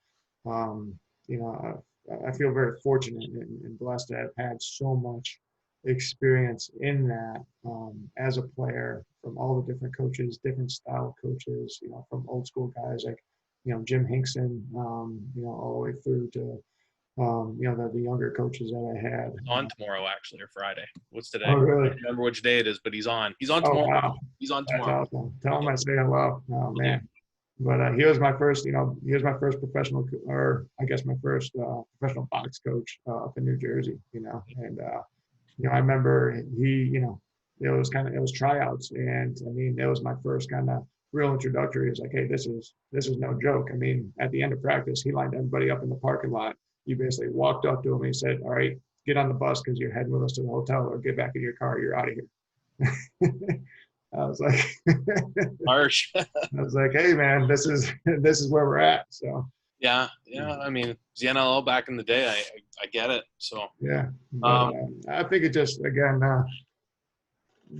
um, I feel very fortunate and blessed to have had so much experience in that as a player from all the different coaches, different style coaches, from old school guys like, Jim Hinkson, all the way through to, the younger coaches that I had. He's on tomorrow, actually, or Friday. What's today? Oh, I really? don't remember which day it is, but he's on. He's on Oh, tomorrow. wow. He's on That's tomorrow. awesome. Tell him I say hello. Oh, Will do. man. But he was my first, he was my first professional, or I guess my first professional box coach up in New Jersey, and, I remember it was tryouts. And I mean, it was my first kind of real introductory. It was like, hey, this is no joke. I mean, at the end of practice, he lined everybody up in the parking lot. You basically walked up to him and he said, all right, get on the bus because you're heading with us to the hotel, or get back in your car. You're out of here. I was like, Harsh. I was like, hey man, this is where we're at. So Yeah. I mean, it's the NLL back in the day. I get it. So yeah, but, I think it just, again,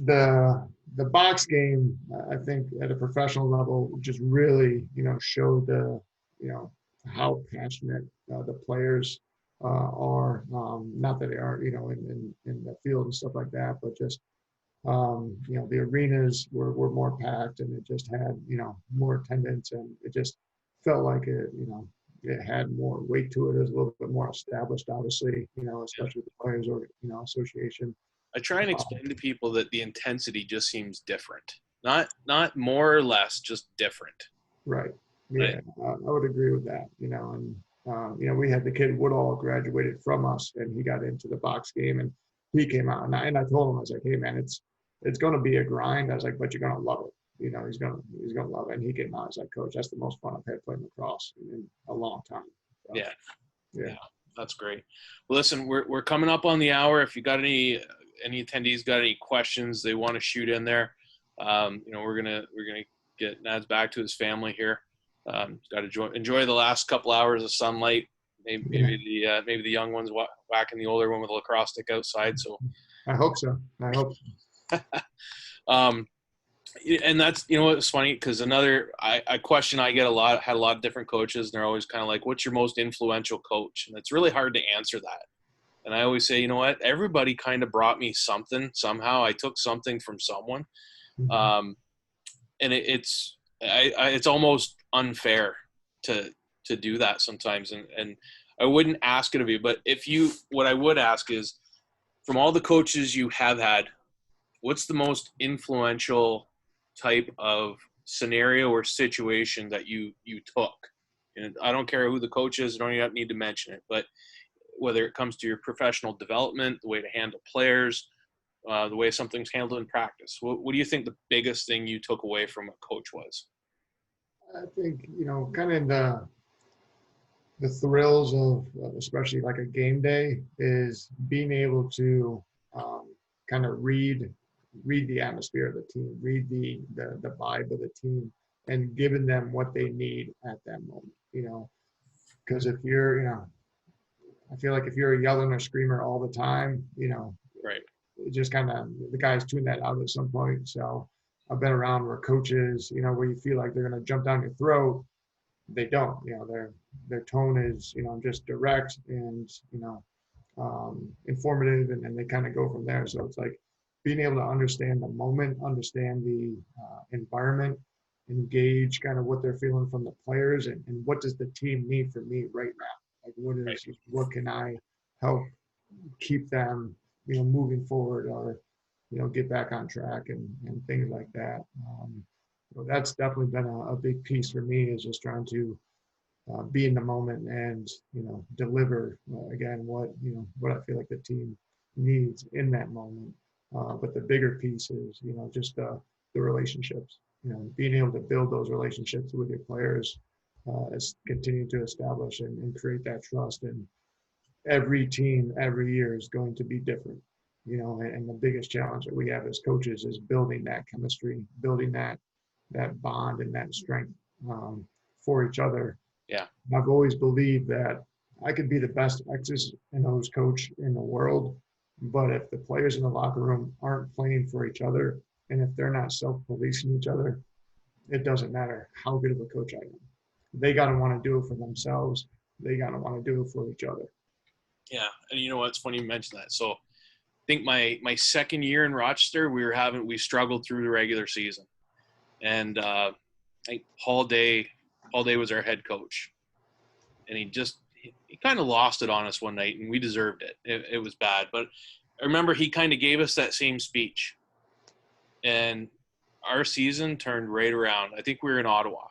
the box game, I think at a professional level just really showed how passionate the players are. Not that they aren't in the field and stuff like that, but just the arenas were more packed, and it just had more attendance, and it just felt like it had more weight to it. It was a little bit more established, obviously, especially with the players or association. I try and explain to people that the intensity just seems different. Not more or less, just different. Right. Yeah, I would agree with that. And we had the kid Woodall graduated from us, and he got into the box game, and he came out, and I told him, I was like, hey man, it's going to be a grind. I was like, but you're going to love it. He's going to love it. And he came out, I was like, coach, that's the most fun I've had playing lacrosse in a long time. So, yeah, that's great. Well, listen, we're coming up on the hour. If you got any attendees got any questions they want to shoot in there, we're gonna get Nad's back to his family here. Got to enjoy the last couple hours of sunlight. Maybe the young ones whacking the older one with a lacrosse stick outside. So I hope so. And that's, it's funny because a question I get a lot, had a lot of different coaches, and they're always kind of like, what's your most influential coach? And it's really hard to answer that. And I always say, you know what, everybody kind of brought me something somehow. I took something from someone. And it's almost unfair to do that sometimes. And I wouldn't ask it of you, but what I would ask is, from all the coaches you have had, what's the most influential type of scenario or situation that you took? And I don't care who the coach is, I don't even need to mention it, but whether it comes to your professional development, the way to handle players, the way something's handled in practice. What do you think the biggest thing you took away from a coach was? I think, kind of in the thrills of especially like a game day is being able to kind of read the atmosphere of the team, read the vibe of the team, and giving them what they need at that moment, because if you're, I feel like if you're a yelling or screamer all the time, Right. it just kind of, the guys tune that out at some point. So I've been around where coaches, where you feel like they're going to jump down your throat. They don't, their tone is, just direct and, informative, and they kind of go from there. So it's like being able to understand the moment, understand the environment, engage kind of what they're feeling from the players, and what does the team need from me right now? Like what can I help keep them, moving forward, or, get back on track, and things like that. So that's definitely been a big piece for me, is just trying to be in the moment and, deliver again what I feel like the team needs in that moment. But the bigger piece is, just the relationships, being able to build those relationships with your players, is continue to establish and create that trust. And every team every year is going to be different, and the biggest challenge that we have as coaches is building that chemistry, building that bond and that strength for each other. Yeah. I've always believed that I could be the best X's and O's coach in the world, but if the players in the locker room aren't playing for each other, and if they're not self-policing each other, it doesn't matter how good of a coach I am. They got to want to do it for themselves. They got to want to do it for each other. Yeah. And you know what? It's funny you mentioned that. So think my second year in Rochester, we struggled through the regular season, and I think Paul Day was our head coach, and he kind of lost it on us one night, and we deserved it. It was bad, but I remember he kind of gave us that same speech, and our season turned right around. I think we were in Ottawa,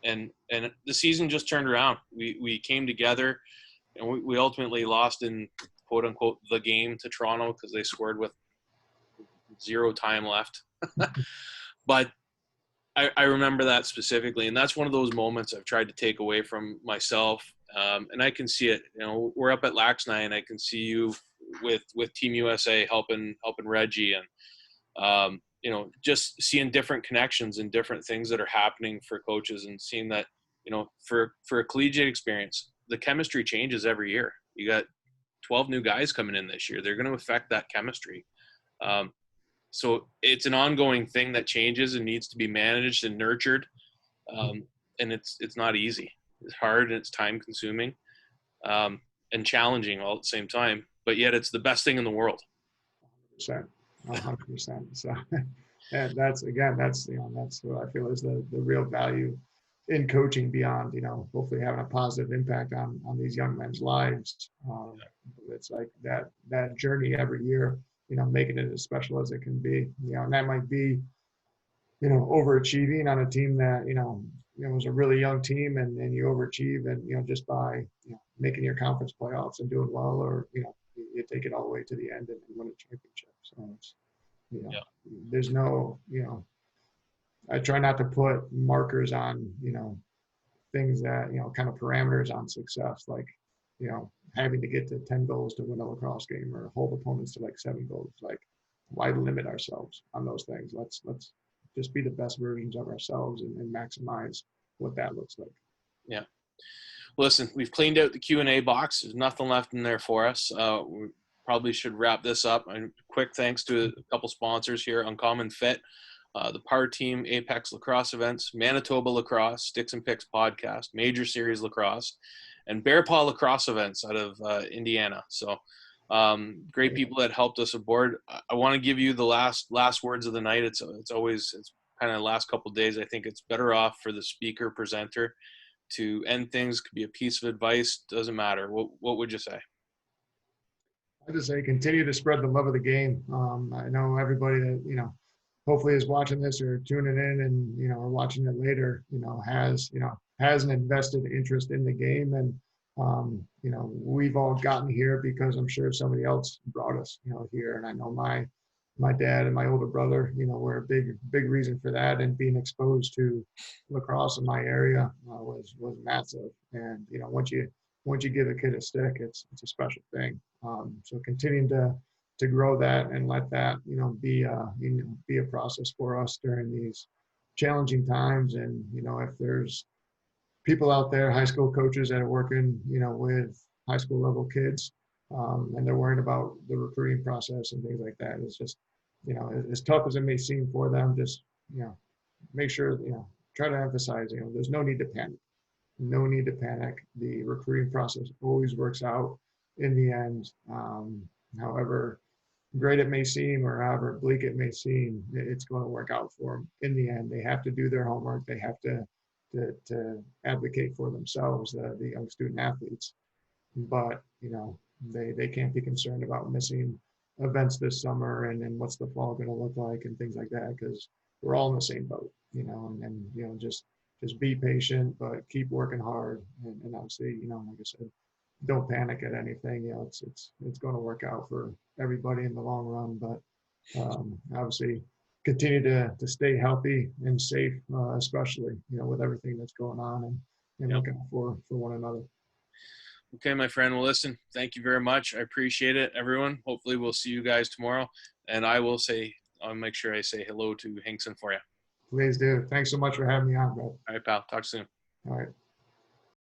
and the season just turned around. We came together, and we ultimately lost in quote unquote the game to Toronto because they scored with 0 time left. But I remember that specifically, and that's one of those moments I've tried to take away from myself. And I can see it. We're up at Lax Night, and I can see you with Team USA helping Reggie, and just seeing different connections and different things that are happening for coaches, and seeing that for a collegiate experience, the chemistry changes every year. You got 12 new guys coming in this year. They're going to affect that chemistry. So it's an ongoing thing that changes and needs to be managed and nurtured. And it's not easy. It's hard, and it's time consuming, and challenging all at the same time, but yet it's the best thing in the world. 100%. So that's what I feel is the real value in coaching, beyond, hopefully having a positive impact on these young men's lives. It's like that journey every year, making it as special as it can be, and that might be, overachieving on a team that, was a really young team, and you overachieve, and, just by, making your conference playoffs and doing well, or, you take it all the way to the end and win a championship. So it's, there's no, I try not to put markers on, things that, kind of parameters on success, like, having to get to 10 goals to win a lacrosse game, or hold opponents to like 7 goals. Like, why limit ourselves on those things? Let's just be the best versions of ourselves, and maximize what that looks like. Yeah. Listen, we've cleaned out the Q&A box. There's nothing left in there for us. We probably should wrap this up. And quick thanks to a couple sponsors here: Uncommon Fit, the Power Team, Apex Lacrosse Events, Manitoba Lacrosse, Sticks and Picks Podcast, Major Series Lacrosse, and Bear Paw Lacrosse Events out of Indiana. So great people that helped us aboard. I want to give you the last words of the night. It's kind of the last couple of days. I think it's better off for the speaker presenter to end things. Could be a piece of advice, doesn't matter. What would you say? I just say continue to spread the love of the game. I know everybody that, hopefully is watching this or tuning in, and, or watching it later, has an invested interest in the game. And, we've all gotten here because I'm sure somebody else brought us, here. And I know my dad and my older brother, were a big reason for that. And being exposed to lacrosse in my area was massive. And, once you give a kid a stick, it's a special thing. So continuing to grow that, and let that, be a process for us during these challenging times. And, if there's people out there, high school coaches that are working, with high school level kids, and they're worried about the recruiting process and things like that, it's just, as tough as it may seem for them, just, make sure, try to emphasize, there's no need to panic. No need to panic. The recruiting process always works out in the end. However great it may seem, or however bleak it may seem, it's going to work out for them in the end. They have to do their homework. They have to advocate for themselves, the young student athletes. But, they can't be concerned about missing events this summer, and what's the fall going to look like, and things like that, because we're all in the same boat, and just be patient, but keep working hard. And obviously, like I said, don't panic at anything. It's going to work out for everybody in the long run. But obviously, continue to stay healthy and safe, especially with everything that's going on, and looking out for one another. Okay, my friend. Well, listen, thank you very much. I appreciate it, everyone. Hopefully, we'll see you guys tomorrow. And I'll make sure I say hello to Hinkson for you. Please do. Thanks so much for having me on, bro. All right, pal. Talk soon. All right.